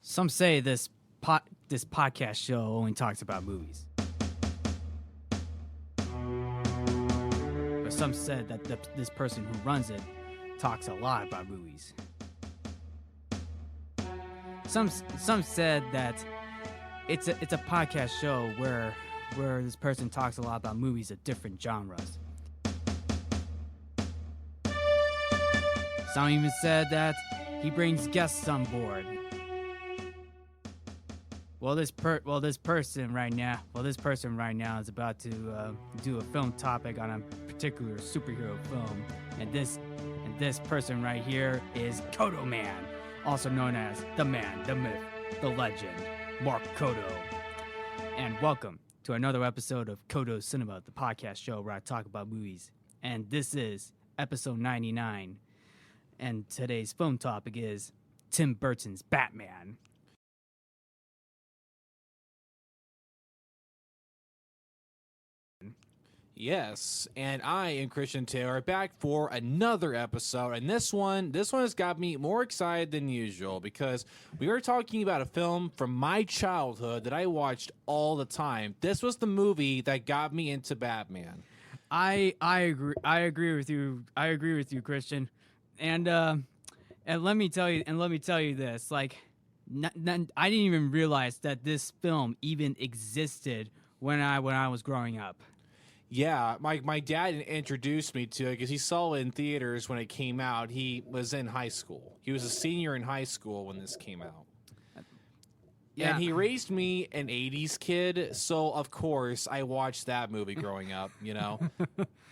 Some say this podcast show only talks about movies. But some said that this person who runs it talks a lot about movies. Some said that it's a podcast show where this person talks a lot about movies of different genres. Some even said that he brings guests on board. Well, this person right now is about to do a film topic on a particular superhero film, and this person right here is Codo Man, also known as the man, the myth, the legend, Mark Codo. And welcome to another episode of Codo Cinema, the podcast show where I talk about movies. And this is episode 99, and today's film topic is Tim Burton's Batman. Yes, and I and Christian Taylor are back for another episode, and this one has got me more excited than usual because we are talking about a film from my childhood that I watched all the time. This was the movie that got me into Batman. I agree with you. I agree with you, Christian. And let me tell you this. Like, I didn't even realize that this film even existed when I was growing up. Yeah, my dad introduced me to it because he saw it in theaters when it came out. He was in high school. He was a senior in high school when this came out. Yeah. And he raised me an 80s kid, so of course I watched that movie growing up,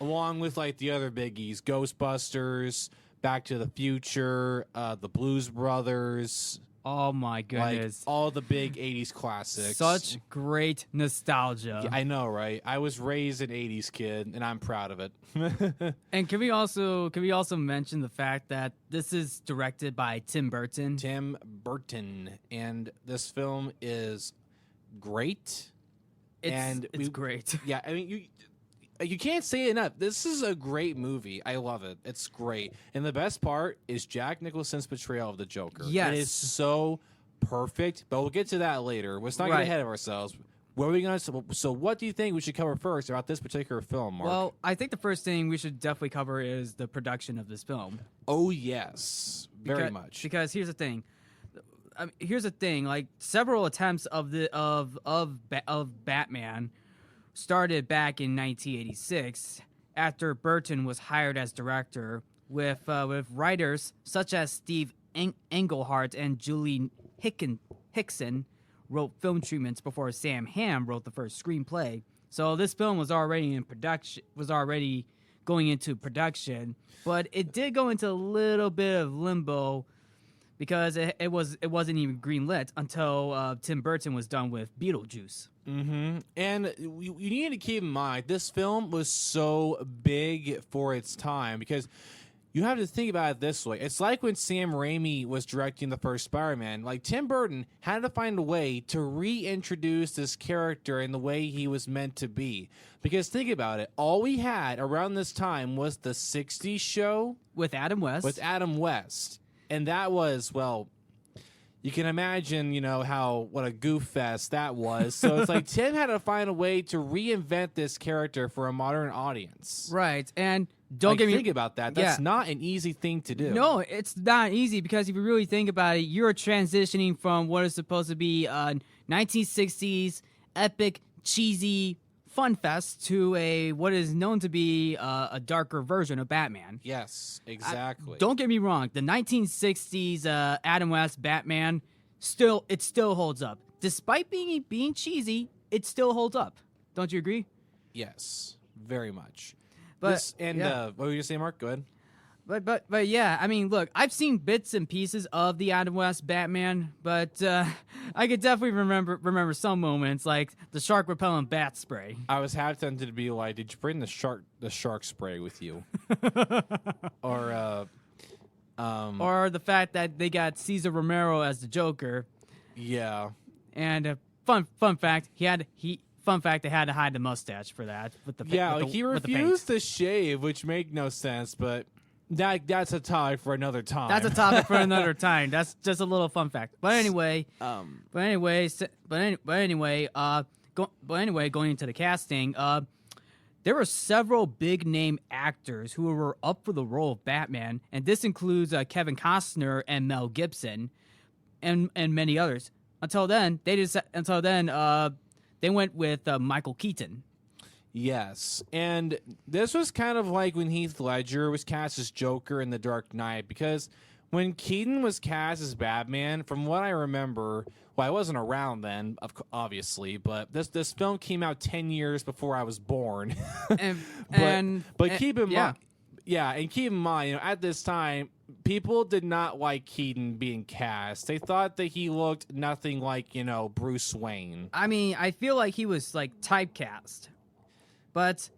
along with like the other biggies, Ghostbusters, Back to the Future, the Blues Brothers. Oh my goodness. Like all the big 80s classics. Such great nostalgia. Yeah, I know, right? I was raised an 80s kid and I'm proud of it. And can we also mention the fact that this is directed by Tim Burton? Tim Burton, and this film is great. It's great. Yeah, I mean you can't say it enough. This is a great movie. I love it. It's great. And the best part is Jack Nicholson's portrayal of the Joker. Yes. It is so perfect, but we'll get to that later. Let's not get ahead of ourselves. So what do you think we should cover first about this particular film, Mark? Well, I think the first thing we should definitely cover is the production of this film. Oh, yes. Very much. Because here's the thing. Like, several attempts of Batman started back in 1986 after Burton was hired as director with writers such as Steve Englehart and Julie Hickson wrote film treatments before Sam Hamm wrote the first screenplay. So this film was already going into production, but it did go into a little bit of limbo because it wasn't even greenlit until Tim Burton was done with Beetlejuice. Mm-hmm. And you need to keep in mind, this film was so big for its time because you have to think about it this way. It's like when Sam Raimi was directing the first Spider-Man. Like, Tim Burton had to find a way to reintroduce this character in the way he was meant to be. Because think about it. All we had around this time was the 60s show. With Adam West. And that was, well, you can imagine, what a goof fest that was. So it's like Tim had to find a way to reinvent this character for a modern audience. Right. And think about that. That's not an easy thing to do. No, it's not easy because if you really think about it, you're transitioning from what is supposed to be a 1960s epic, cheesy fun fest to what is known to be a darker version of Batman. Yes, exactly. Don't get me wrong. The 1960s Adam West Batman still holds up. Despite being cheesy, it still holds up. Don't you agree? Yes, very much. But what were you saying, Mark? Go ahead. But yeah, I mean, look, I've seen bits and pieces of the Adam West Batman, but I could definitely remember some moments, like the shark repellent bat spray. I was half tempted to be like, "Did you bring the shark spray with you?" or the fact that they got Cesar Romero as the Joker. Yeah. And fun fact, they had to hide the mustache for that. He refused to shave, which made no sense, but That's a topic for another time. That's a topic for another time. That's just a little fun fact. But anyway, going into the casting, there were several big name actors who were up for the role of Batman, and this includes Kevin Costner and Mel Gibson, and many others. Until then, they went with Michael Keaton. Yes, and this was kind of like when Heath Ledger was cast as Joker in The Dark Knight, because when Keaton was cast as Batman, from what I remember, well, I wasn't around then, obviously, but this film came out 10 years before I was born. But keep in mind, and keep in mind, at this time, people did not like Keaton being cast. They thought that he looked nothing like, Bruce Wayne. I mean, I feel like he was like typecast. But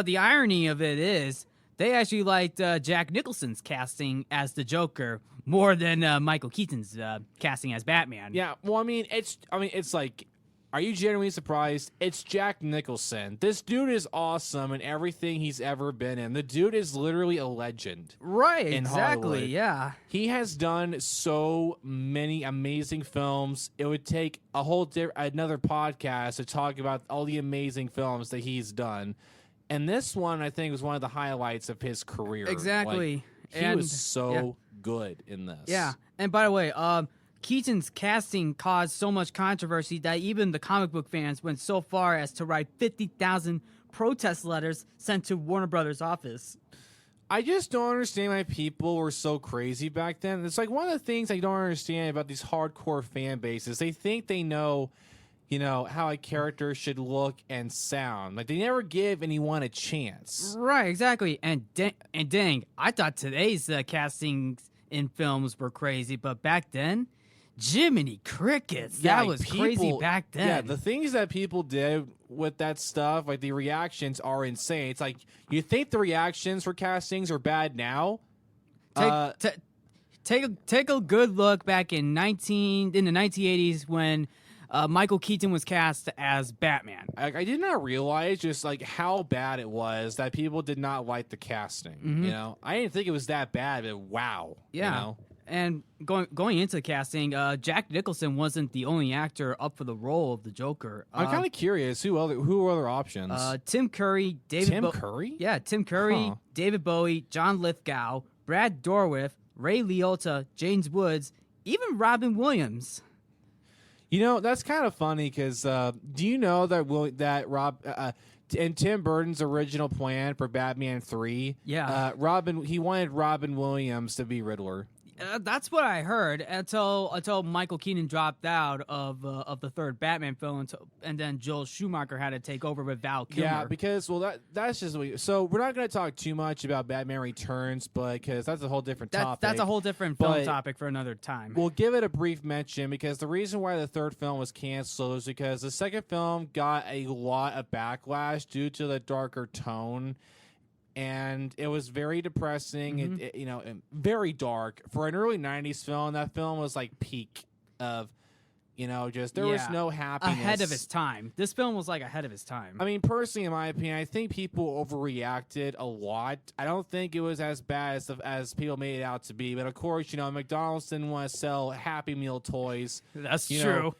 the irony of it is they actually liked Jack Nicholson's casting as the Joker more than Michael Keaton's casting as Batman. Yeah, well, it's like, are you genuinely surprised? It's Jack Nicholson. This dude is awesome in everything he's ever been in. The dude is literally a legend. Right, in exactly, Hollywood. yeah. He has done so many amazing films. It would take a whole another podcast to talk about all the amazing films that he's done. And this one, I think, was one of the highlights of his career. Exactly. He was so good in this. Yeah, and by the way, Keaton's casting caused so much controversy that even the comic book fans went so far as to write 50,000 protest letters sent to Warner Brothers' office. I just don't understand why people were so crazy back then. It's like one of the things I don't understand about these hardcore fan bases. They think they know, how a character should look and sound. Like, they never give anyone a chance. Right, exactly. And dang, I thought today's castings in films were crazy, but back then, Jiminy Crickets. That was crazy back then. Yeah, the things that people did with that stuff, like the reactions are insane. It's like, you think the reactions for castings are bad now? Take a good look back in the 1980s when Michael Keaton was cast as Batman. I did not realize just like how bad it was that people did not like the casting. Mm-hmm. I didn't think it was that bad, but wow. Yeah. And going into the casting, Jack Nicholson wasn't the only actor up for the role of the Joker. I'm kind of curious who are other options? Tim Curry, Curry? Yeah, Tim Curry, David Bowie, John Lithgow, Brad Dourif, Ray Liotta, James Woods, even Robin Williams. That's kind of funny because do you know that Rob in Tim Burton's original plan for Batman 3, he wanted Robin Williams to be Riddler. That's what I heard until Michael Keaton dropped out of the third Batman film, and then Joel Schumacher had to take over with Val Kilmer. Yeah, because that's just so we're not going to talk too much about Batman Returns, but because that's a whole different topic. That's a whole different film topic for another time. We'll give it a brief mention because the reason why the third film was canceled is because the second film got a lot of backlash due to the darker tone. And it was very depressing, and very dark. For an early 90s film, that film was like peak of, there was no happiness. Ahead of its time. This film was like ahead of its time. I mean, personally, in my opinion, I think people overreacted a lot. I don't think it was as bad as people made it out to be. But of course, McDonald's didn't want to sell Happy Meal toys. That's true.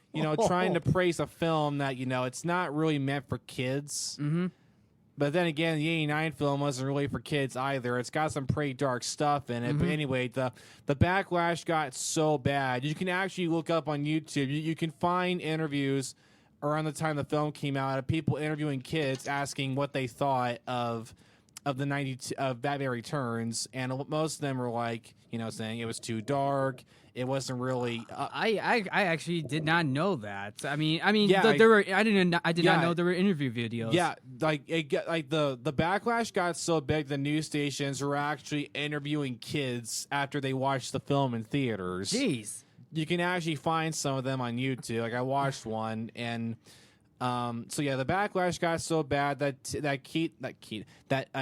Trying to praise a film that, it's not really meant for kids. Mm-hmm. But then again, the 89 film wasn't really for kids either. It's got some pretty dark stuff in it. Mm-hmm. But anyway, the backlash got so bad. You can actually look up on YouTube. You can find interviews around the time the film came out of people interviewing kids asking what they thought of Batman Returns. And most of them were like, saying it was too dark. It wasn't really. I actually did not know that. I mean, I did not know there were interview videos. Yeah, the backlash got so big, the news stations were actually interviewing kids after they watched the film in theaters. Jeez, you can actually find some of them on YouTube. Like I watched one, and So yeah, the backlash got so bad that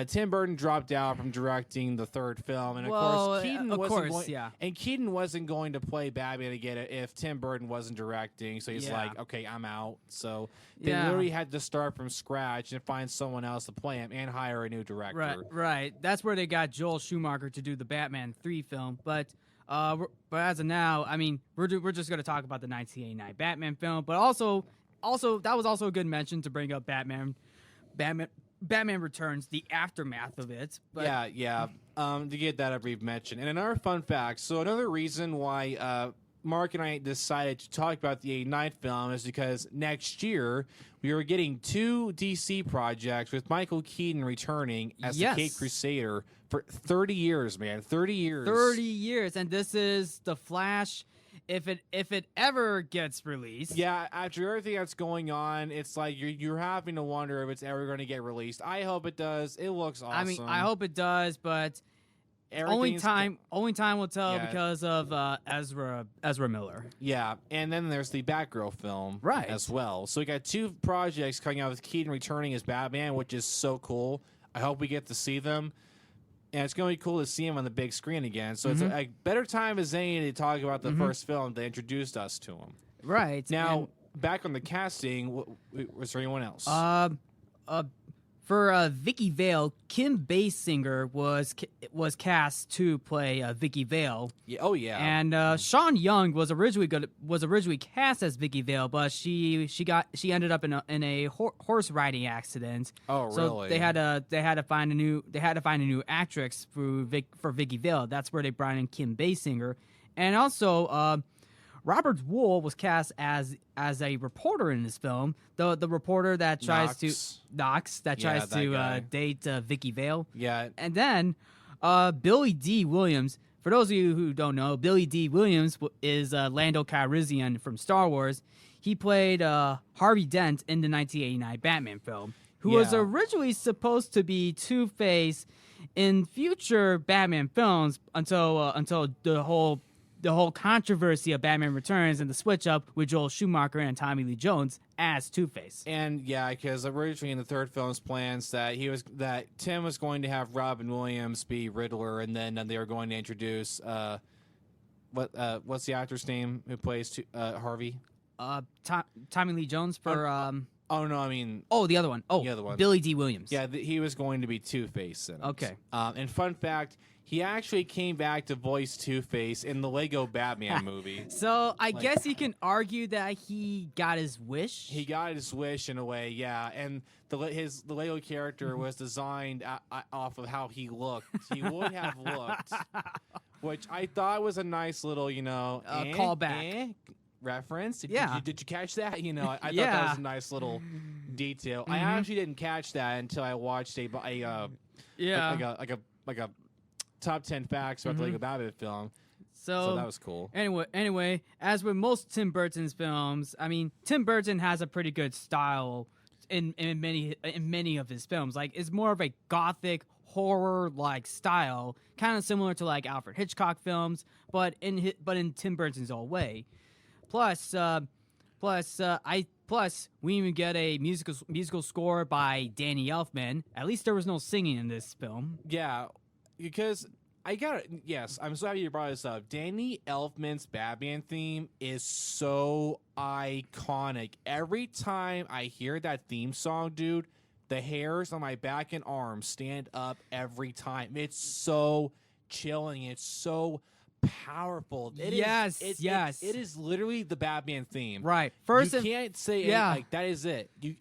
Tim Burton dropped out from directing the third film, and of course Keaton wasn't going to play Batman again if Tim Burton wasn't directing. So he's like, okay, I'm out. So they literally had to start from scratch and find someone else to play him and hire a new director. Right. That's where they got Joel Schumacher to do the Batman 3 film, but as of now, I mean, we're just going to talk about the 1989 Batman film, but also that was also a good mention to bring up Batman Returns, the aftermath of it. But to get that a brief mention. And another fun fact, so another reason why Mark and I decided to talk about the 89 film is because next year we were getting 2 DC projects with Michael Keaton returning as the Caped Crusader for 30 years, man. 30 years. 30 years, and this is The Flash. If it ever gets released. Yeah, after everything that's going on, it's like you're having to wonder if it's ever going to get released. I hope it does. It looks awesome. I mean, I hope it does, but only time will tell because of Ezra Miller. Yeah, and then there's the Batgirl film as well. So we got 2 projects coming out with Keaton returning as Batman, which is so cool. I hope we get to see them. And it's going to be cool to see him on the big screen again. So it's a better time as any to talk about the first film that introduced us to him. Right. Now, back on the casting, was there anyone else? For Vicky Vale, Kim Basinger was cast to play Vicky Vale. Yeah, oh yeah. And Sean Young was originally cast as Vicky Vale, but she ended up in a horse riding accident. Oh really? So they had to find a new actress for Vicky Vale. That's where they brought in Kim Basinger, and also Robert Wool was cast as a reporter in this film. The reporter that tries to date Vicky Vale. Yeah. And then Billy D. Williams. For those of you who don't know, Billy D. Williams is Lando Calrissian from Star Wars. He played Harvey Dent in the 1989 Batman film, who was originally supposed to be Two-Face in future Batman films until the whole controversy of Batman Returns and the switch up with Joel Schumacher and Tommy Lee Jones as Two-Face. And because originally in the third film's plans that Tim was going to have Robin Williams be Riddler, and then they were going to introduce what's the actor's name who plays Harvey? Tommy Lee Jones for Oh no, I mean the other one. The other one. Billy D. Williams. Yeah, he was going to be Two-Face in it. Okay. And fun fact, he actually came back to voice Two-Face in the Lego Batman movie. So I guess you can argue that he got his wish. He got his wish in a way, yeah. And the Lego character was designed off of how he looked. He would have looked, which I thought was a nice little, callback. Reference. Did you catch that? I thought that was a nice little detail. I actually didn't catch that until I watched a top 10 facts about the Lego Batman film. So that was cool. Anyway, as with most Tim Burton's films, I mean, Tim Burton has a pretty good style in many of his films. Like, it's more of a gothic horror like style, kind of similar to like Alfred Hitchcock films, but in Tim Burton's own way. Plus, we even get a musical score by Danny Elfman. At least there was no singing in this film. Yeah, because I'm so happy you brought this up. Danny Elfman's Batman theme is so iconic. Every time I hear that theme song, dude, the hairs on my back and arms stand up every time. It's so chilling. It's so powerful. It is literally the Batman theme. Right. You can't say that is it. You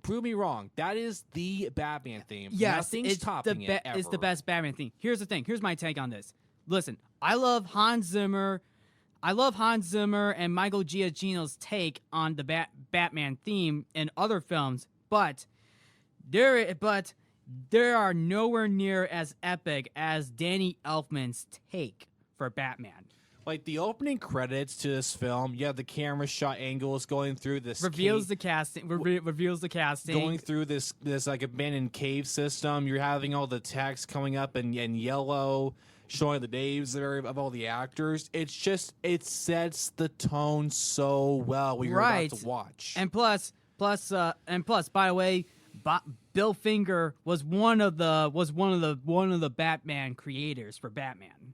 prove me wrong. That is the Batman theme. Yes, nothing's topping it ever. It's the best Batman theme. Here's the thing. Here's my take on this. Listen, I love Hans Zimmer and Michael Giacchino's take on the Batman theme in other films, but there are nowhere near as epic as Danny Elfman's take for Batman. Like the opening credits to this film, you have the camera shot angles going through this reveals the casting. Going through this like abandoned cave system. You're having all the text coming up in yellow, showing the names of all the actors. It sets the tone so well when you're about to watch. And plus plus, by the way, Bill Finger was one of the Batman creators for Batman.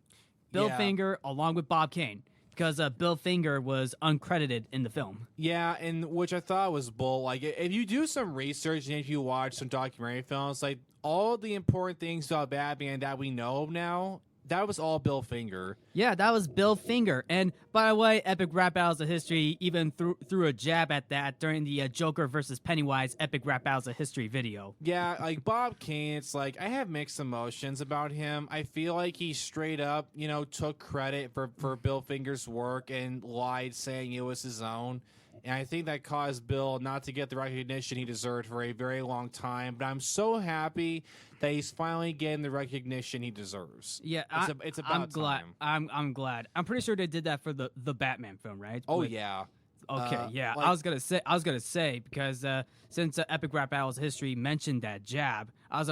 Bill Finger, along with Bob Kane, because Bill Finger was uncredited in the film. Yeah, and which I thought was bull. Like, if you do some research and if you watch some documentary films, like all the important things about Batman that we know now, that was all Bill Finger. Yeah, that was Bill Finger. And by the way, Epic Rap Battles of History even threw a jab at that during the Joker versus Pennywise Epic Rap Battles of History video. Yeah, like Bob Kane, it's like I have mixed emotions about him. I feel like he straight up, took credit for Bill Finger's work and lied saying it was his own. And I think that caused Bill not to get the recognition he deserved for a very long time. But I'm so happy that he's finally getting the recognition he deserves. Yeah, it's about I'm glad. time. I'm glad. I'm pretty sure they did that for the Batman film, right? Oh yeah. Okay, yeah. I was gonna say because since Epic Rap Battles of History mentioned that jab, I was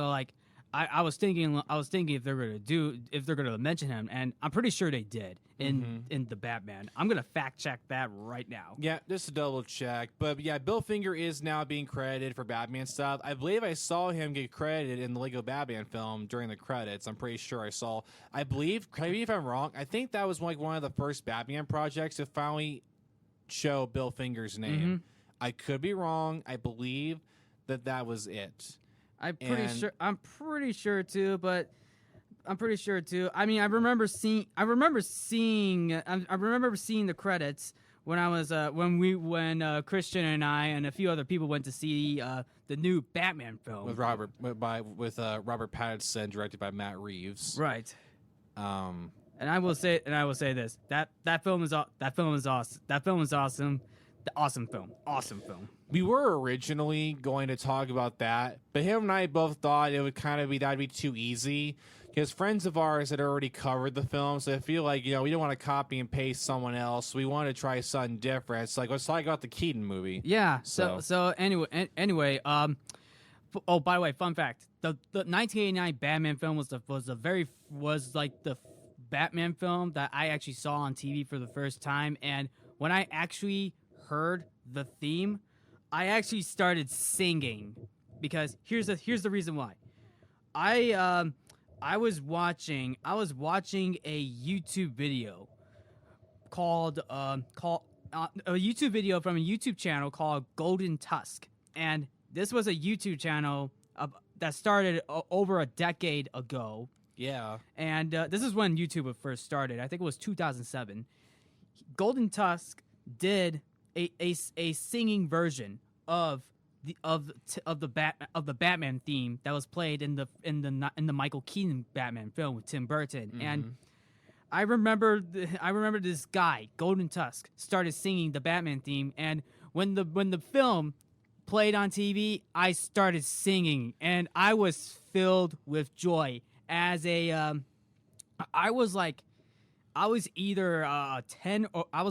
I was thinking if they're gonna mention him, and I'm pretty sure they did in the Batman. I'm gonna fact check that right now. Yeah, just to double check. But yeah, Bill Finger is now being credited for Batman stuff. I believe I saw him get credited in the Lego Batman film during the credits. I'm pretty sure I saw. I believe, maybe if I'm wrong, I think that was like one of the first Batman projects to finally show Bill Finger's name. I could be wrong. I believe that was it. I'm pretty sure too, but I'm pretty sure too. I mean, I remember seeing the credits when I was when Christian and I and a few other people went to see the new Batman film with Robert Pattinson, directed by Matt Reeves. Right. And I will say this, that film is awesome. That film is awesome. Awesome film. We were originally going to talk about that, but him and I both thought it would that'd be too easy because friends of ours had already covered the film. So I feel like, we don't want to copy and paste someone else. We want to try something different. It's like, let's talk about the Keaton movie. Yeah. So anyway, oh, by the way, fun fact: the 1989 Batman film was the Batman film that I actually saw on TV for the first time, and when I actually heard the theme, I actually started singing because here's the reason why. I was watching a YouTube video called a YouTube video from a YouTube channel called Golden Tusk, and this was a YouTube channel that started over a decade ago. Yeah, and this is when YouTube first started. I think it was 2007. Golden Tusk did a singing version of the Batman theme that was played in the Michael Keaton Batman film with Tim Burton. And I remember this guy, Golden Tusk, started singing the Batman theme, and when the film played on TV, I started singing, and I was filled with joy. I was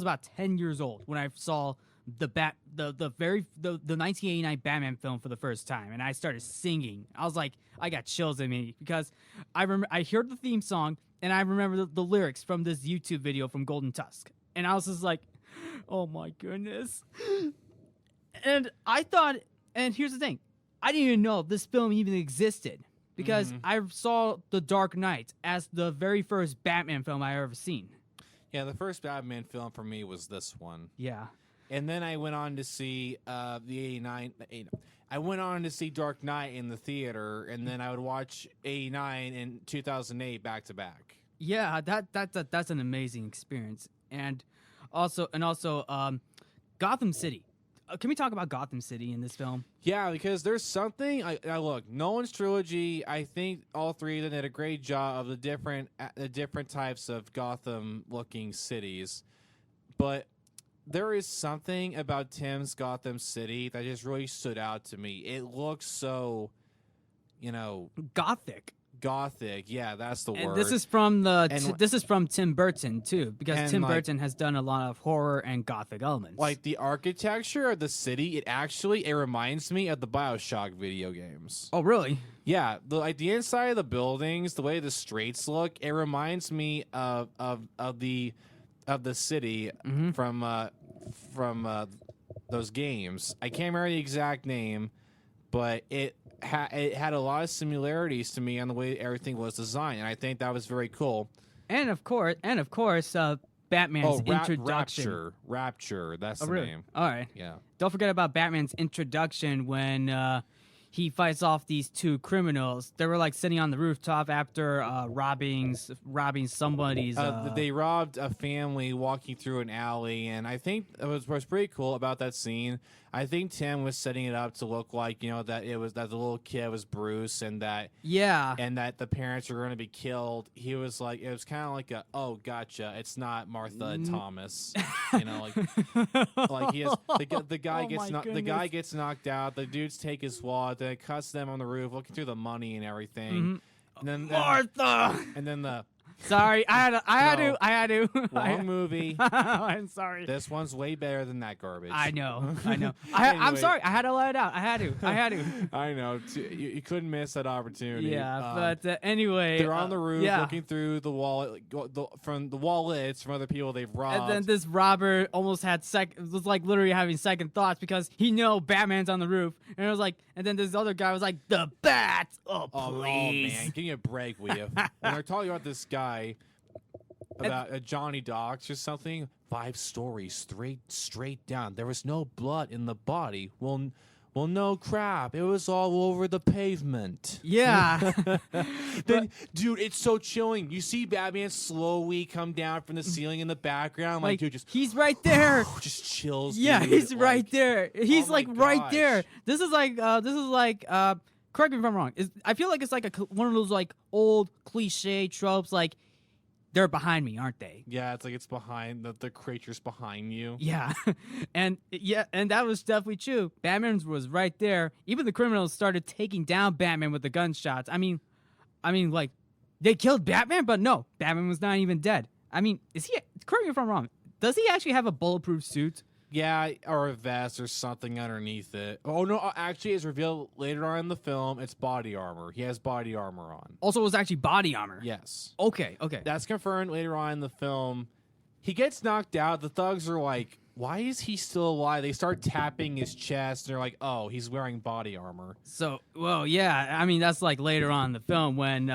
about 10 years old when I saw the 1989 Batman film for the first time, and I started singing. I was like, I got chills in me because I heard the theme song, and I remember the lyrics from this YouTube video from Golden Tusk, and I was just like, oh my goodness. And I thought, and here's the thing, I didn't even know this film even existed. Because I saw The Dark Knight as the very first Batman film I ever seen. Yeah, the first Batman film for me was this one. Yeah. And then I went on to see I went on to see Dark Knight in the theater, and then I would watch 89 and 2008 back to back. Yeah, that's an amazing experience. And also Gotham City. Can we talk about Gotham City in this film? Yeah, because there's something. Look, Nolan's trilogy. I think all three of them did a great job of the different types of Gotham-looking cities. But there is something about Tim's Gotham City that just really stood out to me. It looks so, Gothic, yeah, that's the word. This is from Tim Burton too, because Tim Burton has done a lot of horror and Gothic elements. Like the architecture of the city, it reminds me of the BioShock video games. Oh, really? Yeah, the inside of the buildings, the way the streets look, it reminds me of the city from those games. I can't remember the exact name, but it had a lot of similarities to me on the way everything was designed, and I think that was very cool. And of course, Batman's introduction. Rapture. That's the really? name. All right. Yeah. Don't forget about Batman's introduction when he fights off these two criminals. They were like sitting on the rooftop after robbing somebody's. They robbed a family walking through an alley, and I think what's pretty cool about that scene. I think Tim was setting it up to look like that the little kid was Bruce, and that and that the parents were going to be killed. He was like, it was kind of like gotcha. It's not Martha and Thomas, like he has the guy gets knocked out. The dudes take his wallet. Then it cuts them on the roof, looking through the money and everything. Mm-hmm. And then Martha. And then the. Sorry, I had to. Wrong movie. I'm sorry. This one's way better than that garbage. I know. Anyway. I'm sorry. I had to let it out. I had to. I know. You couldn't miss that opportunity. Yeah, but anyway. They're on the roof looking through the wall, from the wallets from other people they've robbed. And then this robber almost was like literally having second thoughts because he Batman's on the roof. And it was like, and then this other guy was like, the bat. Oh, please. Oh, man. Give me a break, will you? When they're talking about this guy, about a Johnny Docs or something, 5 stories straight down. There was no blood in the body. Well, no crap. It was all over the pavement. Yeah. Then, dude, it's so chilling. You see Batman slowly come down from the ceiling in the background. Like dude, he's right there. Just chills. Yeah, dude. he's right there. He's right there. Gosh. This is like correct me if I'm wrong. I feel like it's like one of those like old cliche tropes, like they're behind me, aren't they? Yeah, it's like it's behind the creature's behind you. Yeah, and that was definitely true. Batman was right there. Even the criminals started taking down Batman with the gunshots. I mean, like they killed Batman, but no, Batman was not even dead. I mean, is he? Correct me if I'm wrong. Does he actually have a bulletproof suit? Yeah, or a vest or something underneath it. Oh, no, actually, it's revealed later on in the film, it's body armor. He has body armor on. Also, it was actually body armor. Yes. Okay. That's confirmed later on in the film. He gets knocked out. The thugs are like, why is he still alive? They start tapping his chest. And they're like, oh, he's wearing body armor. So, well, yeah. I mean, that's like later on in the film when...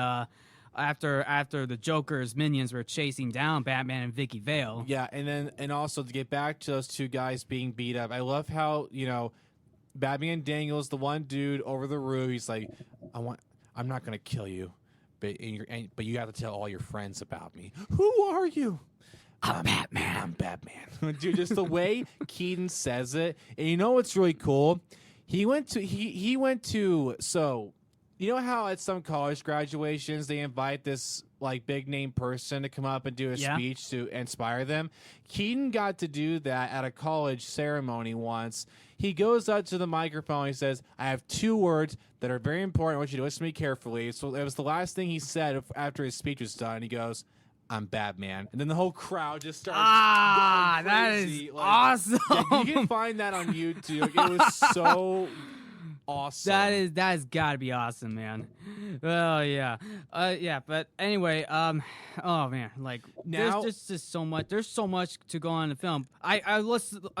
After the Joker's minions were chasing down Batman and Vicky Vale. Yeah, and also to get back to those two guys being beat up, I love how Batman Daniels, the one dude over the roof, he's like, I'm not gonna kill you, but you have to tell all your friends about me. Who are you? I'm Batman. I'm Batman. Dude, just the way Keaton says it, and you know what's really cool? He went to so. You know how at some college graduations they invite this like big name person to come up and do a speech to inspire them? Keaton got to do that at a college ceremony once. He goes up to the microphone. He says, I have 2 words that are very important. I want you to listen to me carefully. So it was the last thing he said after his speech was done. He goes, I'm Batman. And then the whole crowd just started going crazy. That is awesome. Yeah, you can find that on YouTube. It was so... awesome. That has got to be awesome, man. Well, yeah, But anyway, oh man, like now there's just so much. There's so much to go on in the film.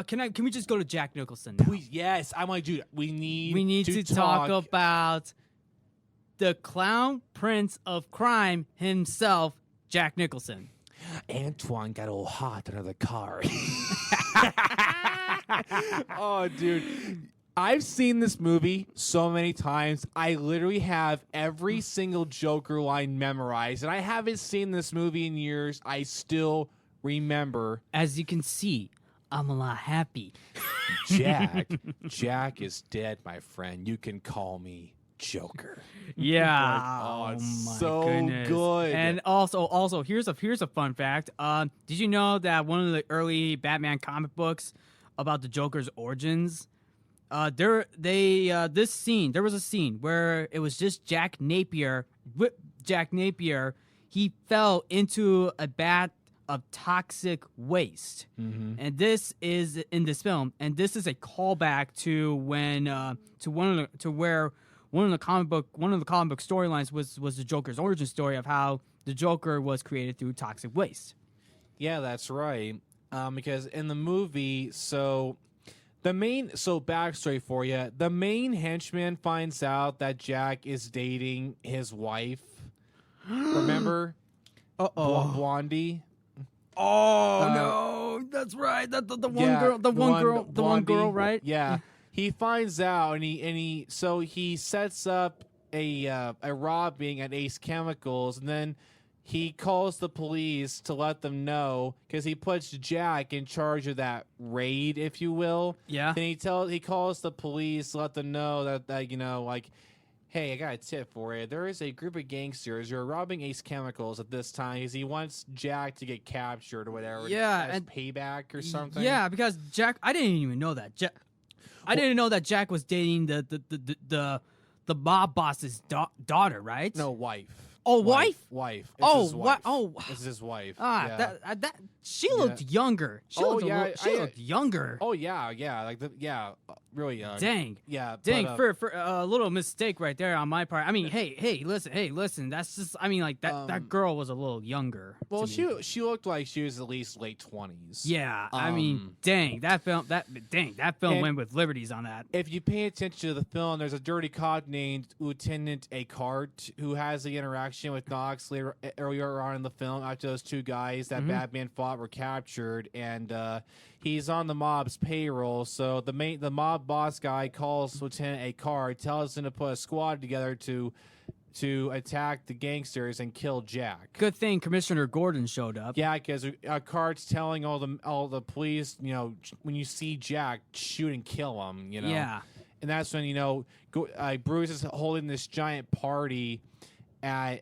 Can we just go to Jack Nicholson now? Please, yes. I'm like, dude, we need to talk about the clown prince of crime himself, Jack Nicholson. Antoine got a little hot under the car. Oh, dude. I've seen this movie so many times. I literally have every single Joker line memorized, and I haven't seen this movie in years. I still remember. As you can see, I'm a lot happy. Jack is dead, my friend. You can call me Joker. Yeah. It's my so goodness. good. And also, here's a fun fact. Did you know that one of the early Batman comic books about the Joker's origins? There was a scene where it was just Jack Napier. He fell into a bath of toxic waste, and this is in this film. And this is a callback to when one of the comic book storylines was the Joker's origin story of how the Joker was created through toxic waste. Yeah, that's right. Because in the movie, so Backstory for you. The main henchman finds out that Jack is dating his wife. Remember? Blondie. Oh no, that's right. The one girl, right? Yeah. He finds out and he sets up a robbing at Ace Chemicals, and then he calls the police to let them know because he puts Jack in charge of that raid, if you will. Yeah. Then he calls the police to let them know that like, hey, I got a tip for you. There is a group of gangsters who are robbing Ace Chemicals at this time because he wants Jack to get captured or whatever. Yeah, as payback or something. Yeah, because Jack, I didn't even know that. I didn't know that Jack was dating the mob boss's daughter, right? No, wife. Oh, wife. Wife. It's Oh, his wife. Oh, it's his wife. Ah, yeah. that she looked younger. She looked younger. Oh yeah, really young. Dang. Yeah. Dang, for a little mistake right there on my part. I mean, hey, listen. That's just. I mean, like that girl was a little younger. Well, she looked like she was at least late 20s. Yeah. I mean, dang, that film went with liberties on that. If you pay attention to the film, there's a dirty cop named Lieutenant Eckhart who has the interaction with Knox earlier on in the film after those two guys that Batman fought were captured, and he's on the mob's payroll. So the mob boss guy calls Lieutenant Eckhart, tells him to put a squad together to attack the gangsters and kill Jack. Good thing Commissioner Gordon showed up. Yeah, because Cart's telling all the police, when you see Jack, shoot and kill him. Yeah. And that's when Bruce is holding this giant party at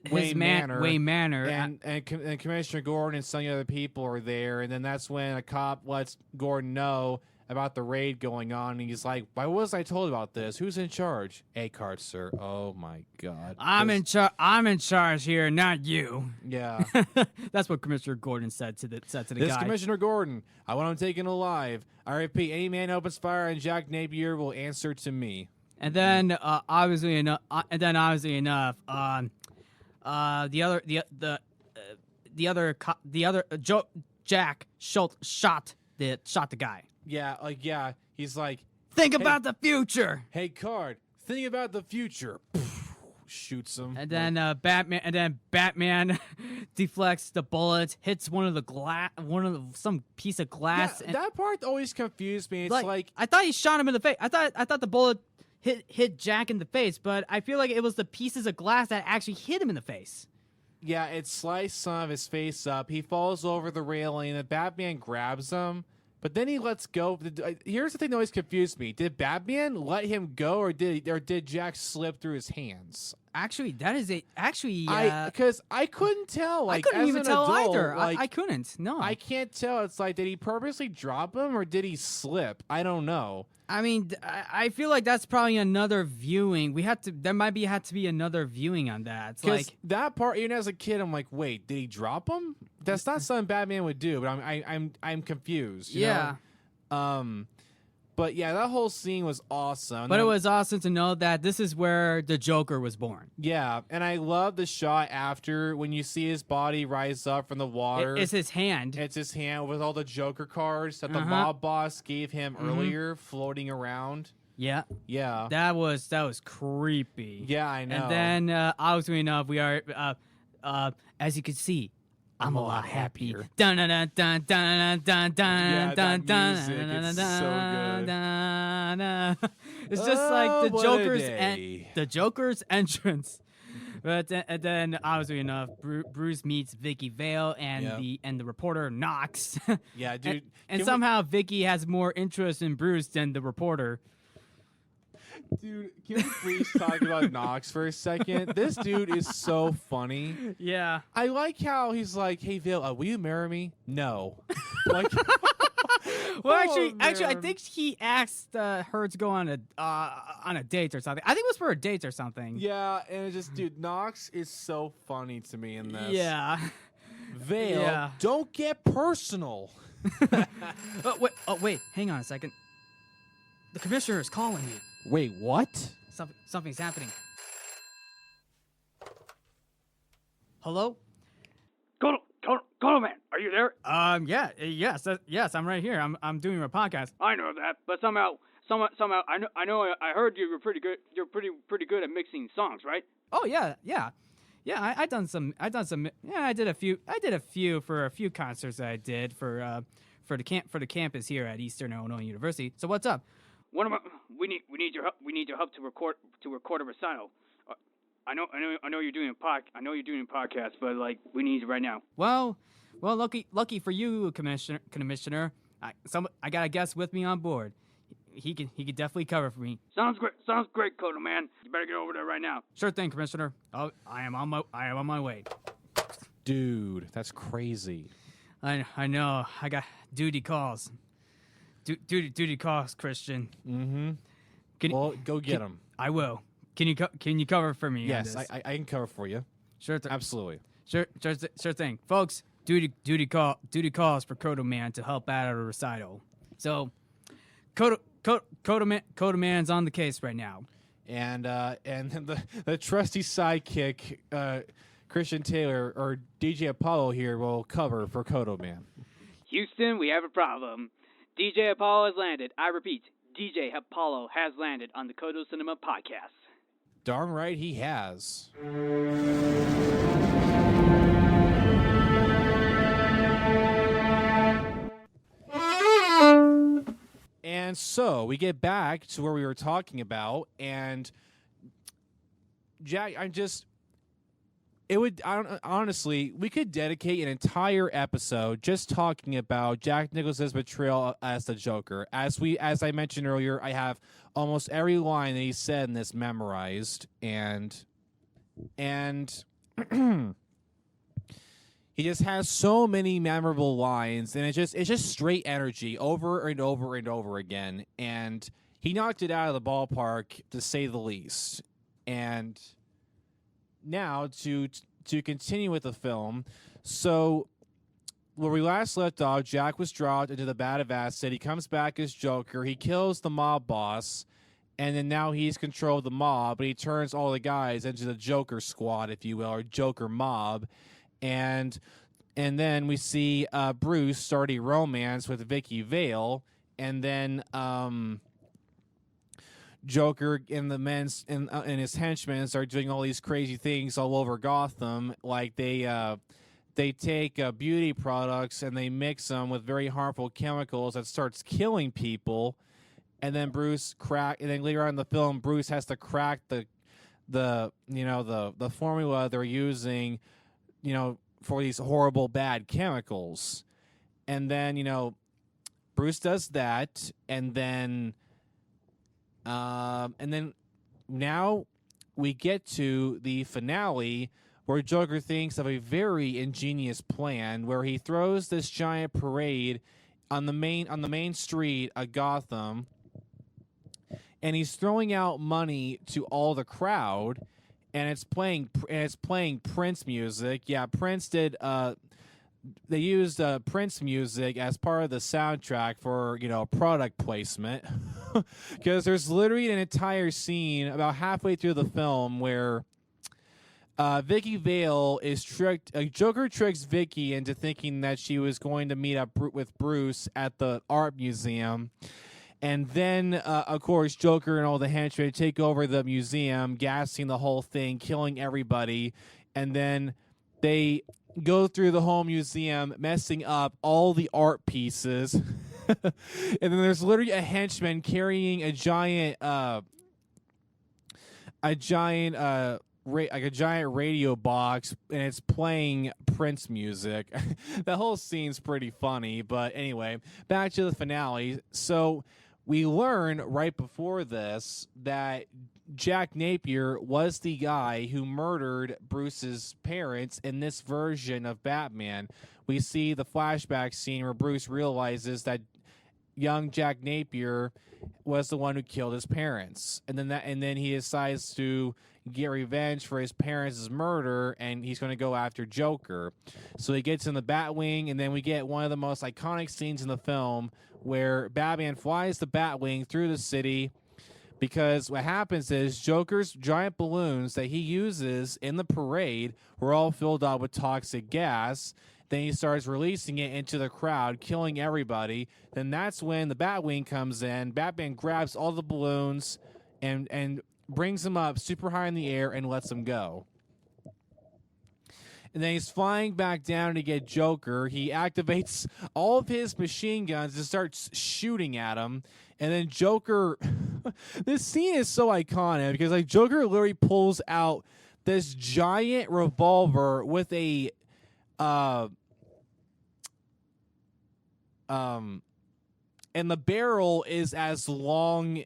Wayne Manor, and Commissioner Gordon and some of the other people are there, and then that's when a cop lets Gordon know about the raid going on, and he's like, "Why was I told about this? Who's in charge?" Eckhart, sir. Oh my God, I'm in charge here, not you. Yeah, that's what Commissioner Gordon said to the guy. This Commissioner Gordon, I want him taken alive. I repeat, any man who opens fire on Jack Napier will answer to me. And then, obviously enough, Jack shot the guy. Yeah, he's like, think about the future. Hey, Card, think about the future. Shoots him. And then Batman deflects the bullet, hits some piece of glass. Yeah, that part always confused me. It's like I thought he shot him in the face. I thought the bullet hit Jack in the face, but I feel like it was the pieces of glass that actually hit him in the face. Yeah, it sliced some of his face up. He falls over the railing, and Batman grabs him, but then he lets go. Here's the thing that always confused me: did Batman let him go, or did Jack slip through his hands? Actually, because I couldn't tell. I couldn't even tell either. I couldn't. No, I can't tell. It's like, did he purposely drop him, or did he slip? I don't know. I mean, I feel like that's probably another viewing. There might have to be another viewing on that. It's like that part, even as a kid, I'm like, wait, did he drop him? That's not something Batman would do. But I'm confused. You know? But yeah, that whole scene was awesome. But it was awesome to know that this is where the Joker was born. Yeah, and I love the shot after when you see his body rise up from the water. It's his hand. It's his hand with all the Joker cards that the mob boss gave him earlier floating around. Yeah. Yeah. That was creepy. Yeah, I know. And then, obviously enough, we are, as you can see, I'm a lot happier. Dun dun dun dun dun dun dun dun dun. It's so good. It's just like the Joker's entrance. But then obviously enough, Bruce meets Vicky Vale and the reporter Knox. Yeah, dude. And somehow Vicky has more interest in Bruce than the reporter. Dude, can we please talk about Knox for a second? This dude is so funny. Yeah. I like how he's like, "Hey, Vale, will you marry me?" No. Like, well, actually, I think he asked her to go on a date or something. I think it was for a date or something. Yeah, and it's just, dude, Knox is so funny to me in this. Yeah. Vale, don't get personal. Wait, hang on a second. The commissioner is calling you. Wait, what? Something's happening. Hello? Codo, man, Are you there? Yes, I'm right here. I'm doing a podcast. I know that, but somehow, I know. I heard you were pretty good. You're pretty good at mixing songs, right? Oh yeah. I done some. Yeah, I did a few for a few concerts that I did for the campus here at Eastern Illinois University. So what's up? We need your help. We need your help to record a recital. I know you're doing a podcast, but like we need you right now. Well, lucky for you, Commissioner. I got a guest with me on board. He could definitely cover for me. Sounds great, Codo man. You better get over there right now. Sure thing, Commissioner. Oh, I am on my way. Dude, that's crazy. I know. I got duty calls. Duty calls, Christian. Mm-hmm. Go get him. I will. Can you cover for me? Yes, I can cover for you. Sure. Absolutely. Sure thing, folks. Duty calls for Codo Man to help out at a recital. So, Codo Man's on the case right now. And the trusty sidekick, Christian Taylor or DJ Apollo here will cover for Codo Man. Houston, we have a problem. DJ Apollo has landed. I repeat, DJ Apollo has landed on the Codo Cinema podcast. Darn right he has. And so we get back to where we were talking about, and Jack, honestly, we could dedicate an entire episode just talking about Jack Nicholson's portrayal as the Joker. As I mentioned earlier, I have almost every line that he said in this memorized, and he just has so many memorable lines, and it's just straight energy over and over and over again, and he knocked it out of the ballpark, to say the least. And now to continue with the film, so where we last left off, Jack was dropped into the vat of acid. He comes back as Joker. He kills the mob boss, and then now he's control of the mob, but he turns all the guys into the Joker squad, if you will, or Joker mob. And then we see Bruce start a romance with Vicky Vale, and then Joker and the and his henchmen start doing all these crazy things all over Gotham. Like they take beauty products and they mix them with very harmful chemicals that starts killing people. And then and then later on in the film, Bruce has to crack the formula they're using, for these horrible bad chemicals. And then, Bruce does that, and then now we get to the finale where Joker thinks of a very ingenious plan where he throws this giant parade on the main street of Gotham, and he's throwing out money to all the crowd, and it's playing Prince music. Yeah, Prince did. They used Prince music as part of the soundtrack for product placement, because there's literally an entire scene about halfway through the film where Vicky Vale is tricked. Joker tricks Vicky into thinking that she was going to meet up with Bruce at the art museum. And then, of course, Joker and all the henchmen take over the museum, gassing the whole thing, killing everybody. And then they go through the whole museum, messing up all the art pieces. And then there's literally a henchman carrying a giant radio box, and it's playing Prince music. The whole scene's pretty funny, but anyway, back to the finale. So we learn right before this that Jack Napier was the guy who murdered Bruce's parents in this version of Batman. We see the flashback scene where Bruce realizes that young Jack Napier was the one who killed his parents, and then he decides to get revenge for his parents' murder, and he's going to go after Joker. So he gets in the Batwing, and then we get one of the most iconic scenes in the film where Batman flies the Batwing through the city, because what happens is Joker's giant balloons that he uses in the parade were all filled up with toxic gas, Then he starts releasing it into the crowd, killing everybody. Then that's when the Batwing comes in. Batman grabs all the balloons and brings them up super high in the air and lets them go. And then he's flying back down to get Joker. He activates all of his machine guns and starts shooting at him. And then Joker, this scene is so iconic because like Joker literally pulls out this giant revolver with a and the barrel is as long,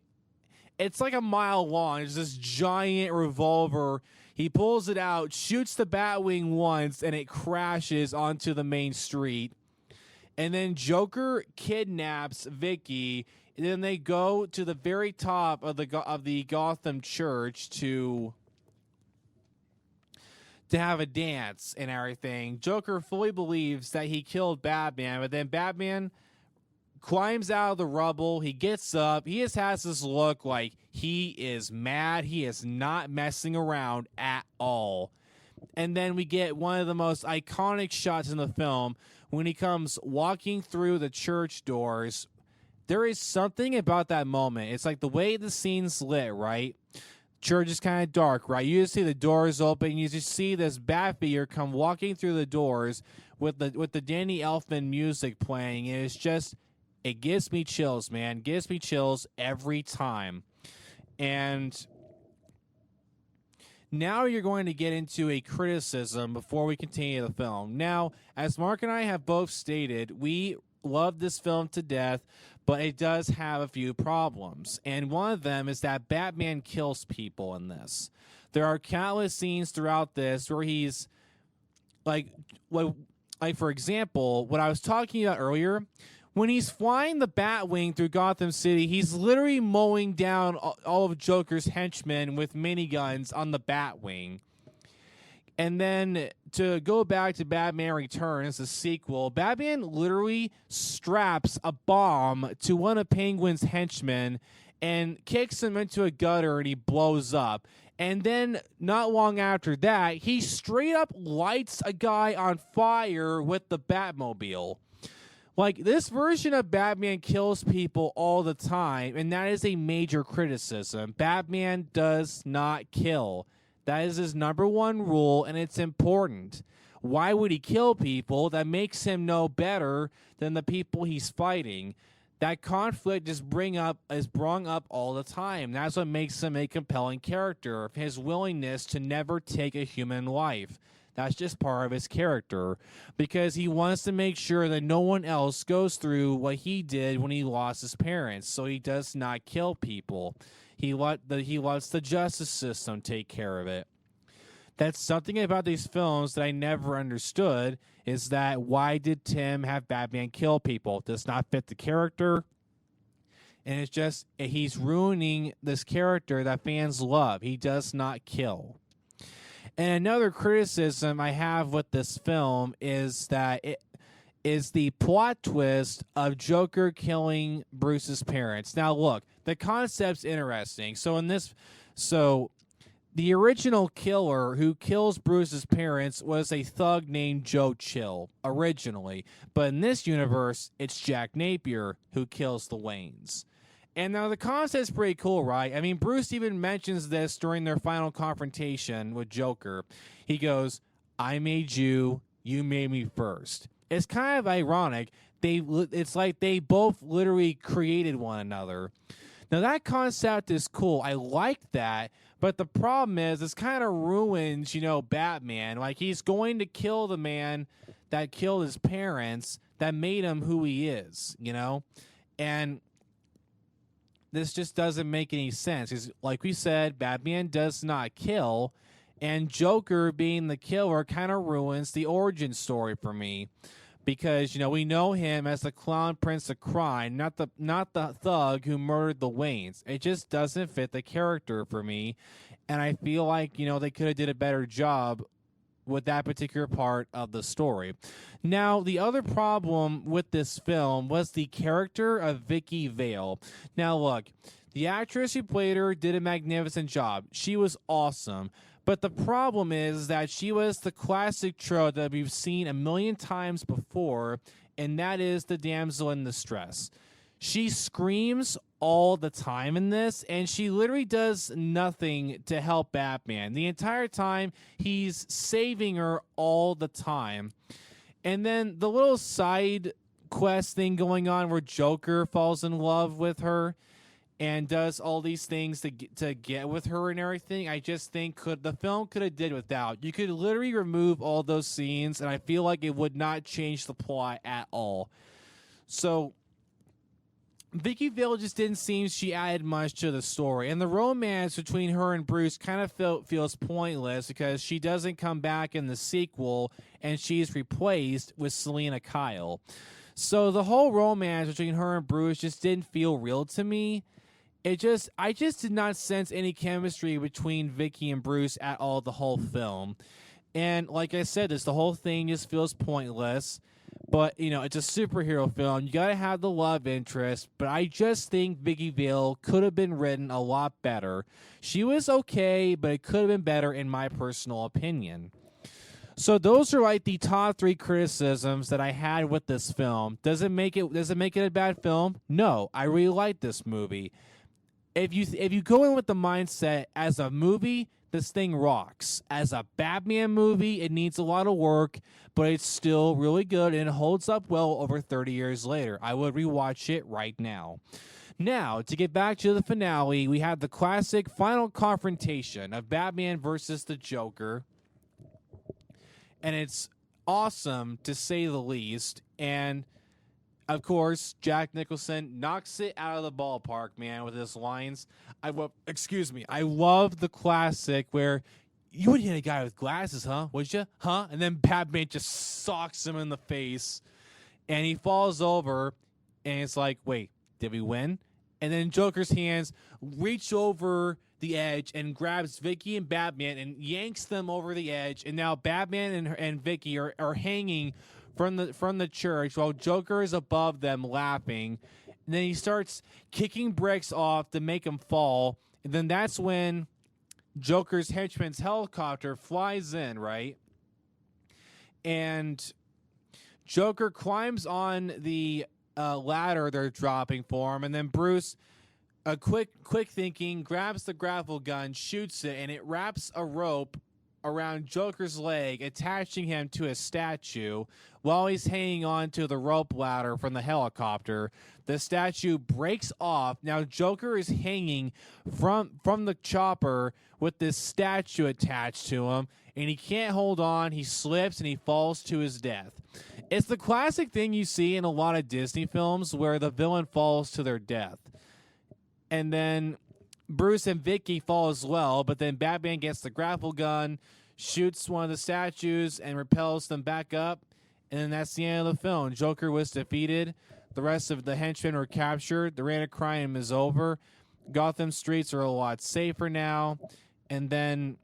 it's like a mile long. It's this giant revolver. He pulls it out, shoots the Batwing once, and it crashes onto the main street. And then Joker kidnaps Vicky, and then they go to the very top of the Gotham Church to have a dance and everything. Joker fully believes that he killed Batman, but then Batman climbs out of the rubble. He gets up. He just has this look like he is mad. He is not messing around at all. And then we get one of the most iconic shots in the film when he comes walking through the church doors. There is something about that moment. It's like the way the scene's lit, right? Church is kind of dark, right? You just see the doors open. You just see this bat figure come walking through the doors with the Danny Elfman music playing. And it's just, it gives me chills, man. It gives me chills every time. And now you're going to get into a criticism before we continue the film. Now, as Mark and I have both stated, we love this film to death, but it does have a few problems. And one of them is that Batman kills people in this. There are countless scenes throughout this where he's like for example, what I was talking about earlier, when he's flying the Batwing through Gotham City, he's literally mowing down all of Joker's henchmen with miniguns on the Batwing. And then to go back to Batman Returns, the sequel, Batman literally straps a bomb to one of Penguin's henchmen and kicks him into a gutter and he blows up. And then not long after that, he straight up lights a guy on fire with the Batmobile. Like, this version of Batman kills people all the time, and that is a major criticism. Batman does not kill. That is his number one rule, and it's important. Why would he kill people? That makes him no better than the people he's fighting. That conflict is brought up all the time. That's what makes him a compelling character, his willingness to never take a human life. That's just part of his character, because he wants to make sure that no one else goes through what he did when he lost his parents, so he does not kill people. He lets the justice system take care of it. That's something about these films that I never understood, is that why did Tim have Batman kill people? It does not fit the character, and it's just, he's ruining this character that fans love. He does not kill. And another criticism I have with this film is that it is the plot twist of Joker killing Bruce's parents. Now, look, the concept's interesting. So the original killer who kills Bruce's parents was a thug named Joe Chill originally, but in this universe, it's Jack Napier who kills the Waynes. And now the concept's pretty cool, right? I mean, Bruce even mentions this during their final confrontation with Joker. He goes, "I made you, you made me first." It's kind of ironic. It's like they both literally created one another. Now that concept is cool. I like that. But the problem is, this kind of ruins, Batman. Like, he's going to kill the man that killed his parents, that made him who he is, And this just doesn't make any sense. Because, like we said, Batman does not kill, and Joker being the killer kind of ruins the origin story for me. Because, we know him as the clown prince of crime, not the thug who murdered the Waynes. It just doesn't fit the character for me. And I feel like, they could have did a better job with that particular part of the story. Now, the other problem with this film was the character of Vicky Vale. Now, look, the actress who played her did a magnificent job. She was awesome. But the problem is that she was the classic trope that we've seen a million times before, and that is the damsel in distress. She screams all the time in this, and she literally does nothing to help Batman. The entire time, he's saving her all the time. And then the little side quest thing going on where Joker falls in love with her and does all these things to get with her and everything, I just think the film could have did without. You could literally remove all those scenes, and I feel like it would not change the plot at all. So Vicky Vale just didn't seem she added much to the story, and the romance between her and Bruce kind of feels pointless because she doesn't come back in the sequel, and she's replaced with Selena Kyle. So the whole romance between her and Bruce just didn't feel real to me. I just did not sense any chemistry between Vicky and Bruce at all the whole film. And like I said, the whole thing just feels pointless. But, it's a superhero film. You got to have the love interest. But I just think Vicky Vale could have been written a lot better. She was okay, but it could have been better in my personal opinion. So those are like the top 3 criticisms that I had with this film. Does it make it a bad film? No, I really like this movie. If you go in with the mindset as a movie, this thing rocks. As a Batman movie, it needs a lot of work, but it's still really good and it holds up well over 30 years later. I would rewatch it right now. Now, to get back to the finale, we have the classic final confrontation of Batman versus the Joker. And it's awesome, to say the least. And, of course, Jack Nicholson knocks it out of the ballpark, man, with his lines. I love the classic where, you would hit a guy with glasses, huh? Would you? Huh? And then Batman just socks him in the face. And he falls over, and it's like, wait, did we win? And then Joker's hands reach over the edge and grabs Vicky and Batman and yanks them over the edge. And now Batman and Vicky are hanging from the church while Joker is above them laughing. And then he starts kicking bricks off to make them fall. And then that's when Joker's henchman's helicopter flies in, right? And Joker climbs on the ladder they're dropping for him, and then Bruce, quick thinking, grabs the grapple gun, shoots it, and it wraps a rope around Joker's leg, attaching him to a statue while he's hanging on to the rope ladder from the helicopter. The statue breaks off. Now Joker is hanging from the chopper with this statue attached to him, and he can't hold on. He slips and he falls to his death. It's the classic thing you see in a lot of Disney films where the villain falls to their death. And then Bruce and Vicky fall as well, but then Batman gets the grapple gun, shoots one of the statues, and repels them back up. And then that's the end of the film. Joker was defeated. The rest of the henchmen were captured. The reign of crime is over. Gotham streets are a lot safer now. And then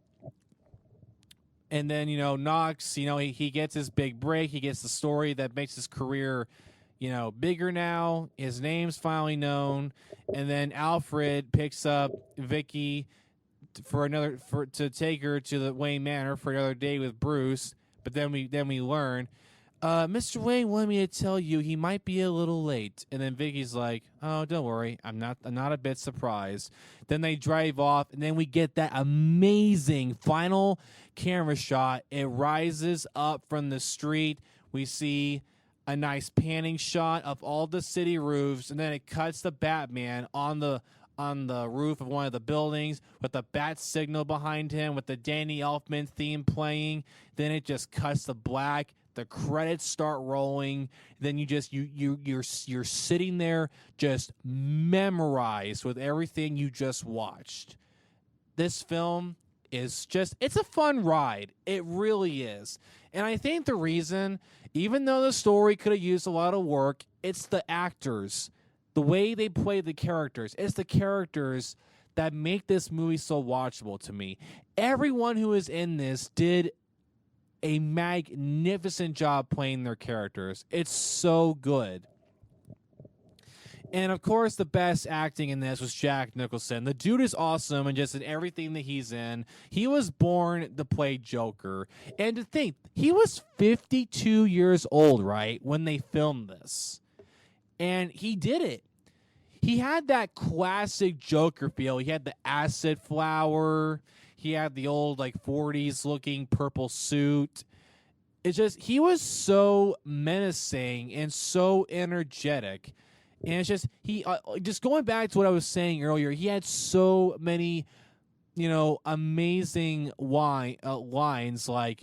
Knox, he gets his big break. He gets the story that makes his career, bigger now. His name's finally known. And then Alfred picks up Vicky to take her to the Wayne Manor for another day with Bruce. But then we learn, Mr. Wayne wanted me to tell you he might be a little late. And then Vicky's like, oh, don't worry. I'm not a bit surprised. Then they drive off, and then we get that amazing final camera shot. It rises up from the street. We see a nice panning shot of all the city roofs, and then it cuts the Batman on the roof of one of the buildings with the bat signal behind him with the Danny Elfman theme playing. Then it just cuts to black. The credits start rolling. Then you're sitting there just memorized with everything you just watched. This film is it's a fun ride. It really is. And I think the reason, even though the story could have used a lot of work, it's the actors, the way they play the characters. It's the characters that make this movie so watchable to me. Everyone who is in this did a magnificent job playing their characters. It's so good. And of course, the best acting in this was Jack Nicholson. The dude is awesome, and just in everything that he's in. He was born to play Joker. And to think, he was 52 years old, right, when they filmed this. And he did it. He had that classic Joker feel. He had the acid flower. He had the old, 40s looking purple suit. It's just, he was so menacing and so energetic. And it's just, just going back to what I was saying earlier, he had so many, amazing lines. My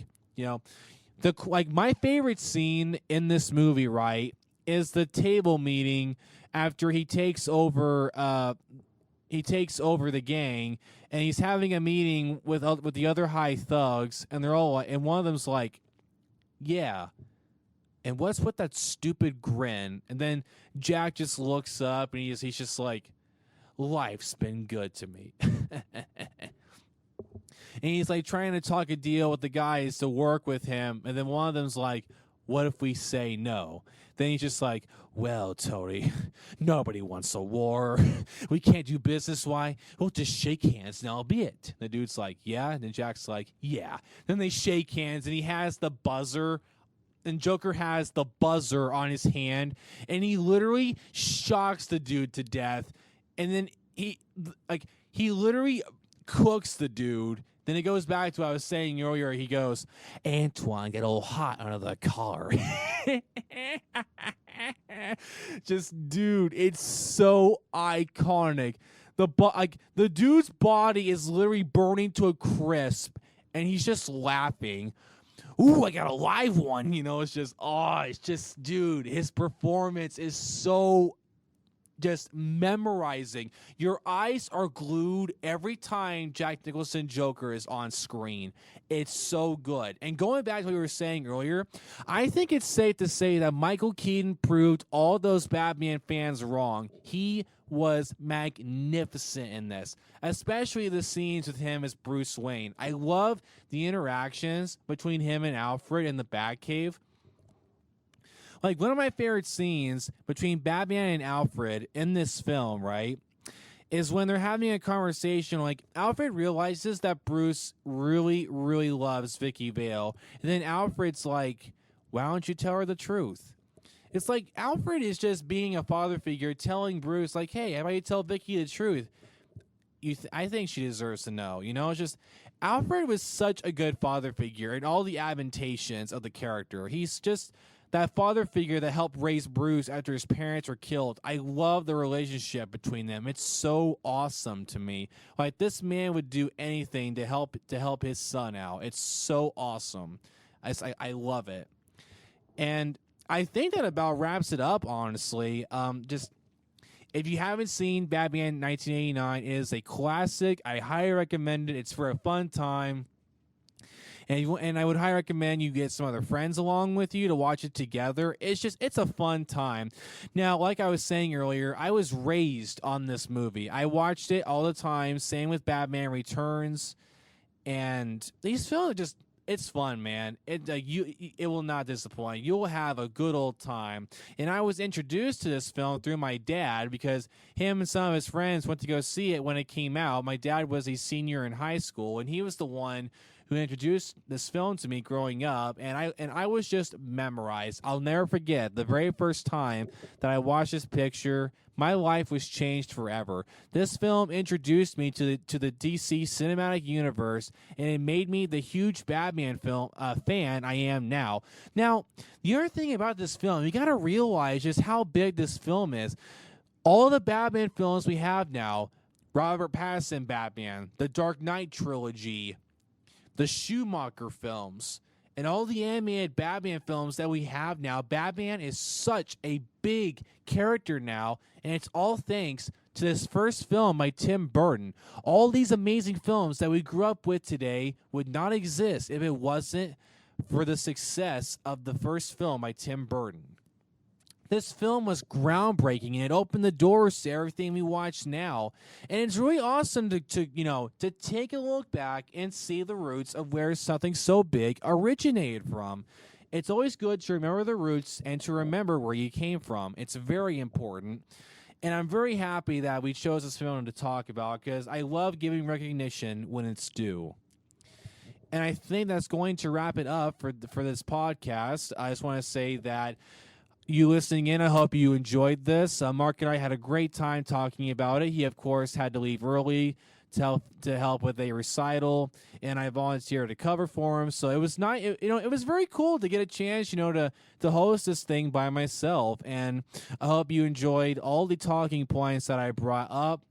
favorite scene in this movie, right, is the table meeting after he takes over the gang, and he's having a meeting with the other high thugs, and they're all, and one of them's like, yeah. And what's with that stupid grin? And then Jack just looks up, and he's just like, life's been good to me. And he's trying to talk a deal with the guys to work with him. And then one of them's like, what if we say no? Then he's just like, well, Tony, nobody wants a war. We can't do business. Why? We'll just shake hands and that'll be it. The dude's like, yeah. And then Jack's like, yeah. Then they shake hands, and he has the buzzer. And Joker has the buzzer on his hand, and he literally shocks the dude to death. And then he literally cooks the dude. Then it goes back to what I was saying earlier. He goes, Antoine, get a little hot under the collar. Just, dude, it's so iconic. The dude's body is literally burning to a crisp, and he's just laughing. Ooh, I got a live one. It's just, dude, his performance is so just memorizing. Your eyes are glued every time Jack Nicholson Joker is on screen. It's so good. And going back to what we were saying earlier, I think it's safe to say that Michael Keaton proved all those Batman fans wrong. He was magnificent in this, especially the scenes with him as Bruce Wayne. I love the interactions between him and Alfred in the Batcave. One of my favorite scenes between Batman and Alfred in this film, right, is when they're having a conversation. Alfred realizes that Bruce really, really loves Vicky Vale. And then Alfred's like, why don't you tell her the truth? It's like Alfred is just being a father figure telling Bruce, hey, how about you tell Vicky the truth? I think she deserves to know. It's just, Alfred was such a good father figure and all the adaptations of the character. He's just that father figure that helped raise Bruce after his parents were killed. I love the relationship between them. It's so awesome to me. This man would do anything to help his son out. It's so awesome. I love it. And I think that about wraps it up, honestly. Just, if you haven't seen Batman 1989, it is a classic. I highly recommend it. It's for a fun time. And I would highly recommend you get some other friends along with you to watch it together. It's a fun time. Now, like I was saying earlier, I was raised on this movie. I watched it all the time. Same with Batman Returns. And these films just, it's fun, man. It will not disappoint. You'll have a good old time. And I was introduced to this film through my dad because him and some of his friends went to go see it when it came out. My dad was a senior in high school, and he was the one who introduced this film to me growing up, and I was just memorized. I'll never forget the very first time that I watched this picture. My life was changed forever. This film introduced me to the DC cinematic universe, and it made me the huge Batman film fan I am now. Now, the other thing about this film, you got to realize just how big this film is. All the Batman films we have now, Robert Pattinson Batman, the Dark Knight trilogy, the Schumacher films, and all the animated Batman films that we have now, Batman is such a big character now, and it's all thanks to this first film by Tim Burton. All these amazing films that we grew up with today would not exist if it wasn't for the success of the first film by Tim Burton. This film was groundbreaking, and it opened the doors to everything we watch now. And it's really awesome to take a look back and see the roots of where something so big originated from. It's always good to remember the roots and to remember where you came from. It's very important. And I'm very happy that we chose this film to talk about because I love giving recognition when it's due. And I think that's going to wrap it up for this podcast. I just want to say that you listening in, I hope you enjoyed this. Mark and I had a great time talking about it. He, of course, had to leave early to help with a recital, and I volunteered to cover for him. So it was not, it was very cool to get a chance, to host this thing by myself. And I hope you enjoyed all the talking points that I brought up.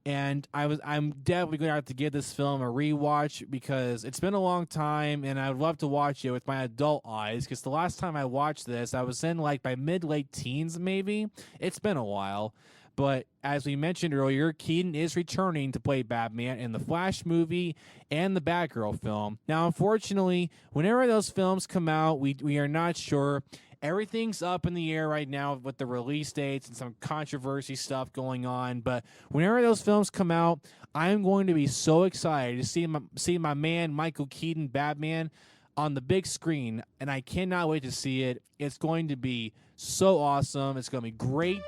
And I'm definitely going to have to give this film a rewatch because it's been a long time, and I would love to watch it with my adult eyes. Because the last time I watched this, I was in like my mid-late teens, maybe. It's been a while. But as we mentioned earlier, Keaton is returning to play Batman in the Flash movie and the Batgirl film. Now, unfortunately, whenever those films come out, we are not sure. Everything's up in the air right now with the release dates and some controversy stuff going on. But whenever those films come out, I'm going to be so excited to see my man Michael Keaton Batman on the big screen, and I cannot wait to see it. It's going to be so awesome. It's going to be great.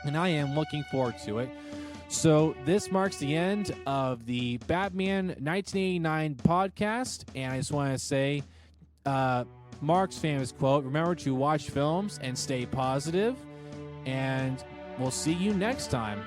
And I am looking forward to it. So this marks the end of the Batman 1989 podcast. And I just want to say Mark's famous quote, remember to watch films and stay positive. And we'll see you next time.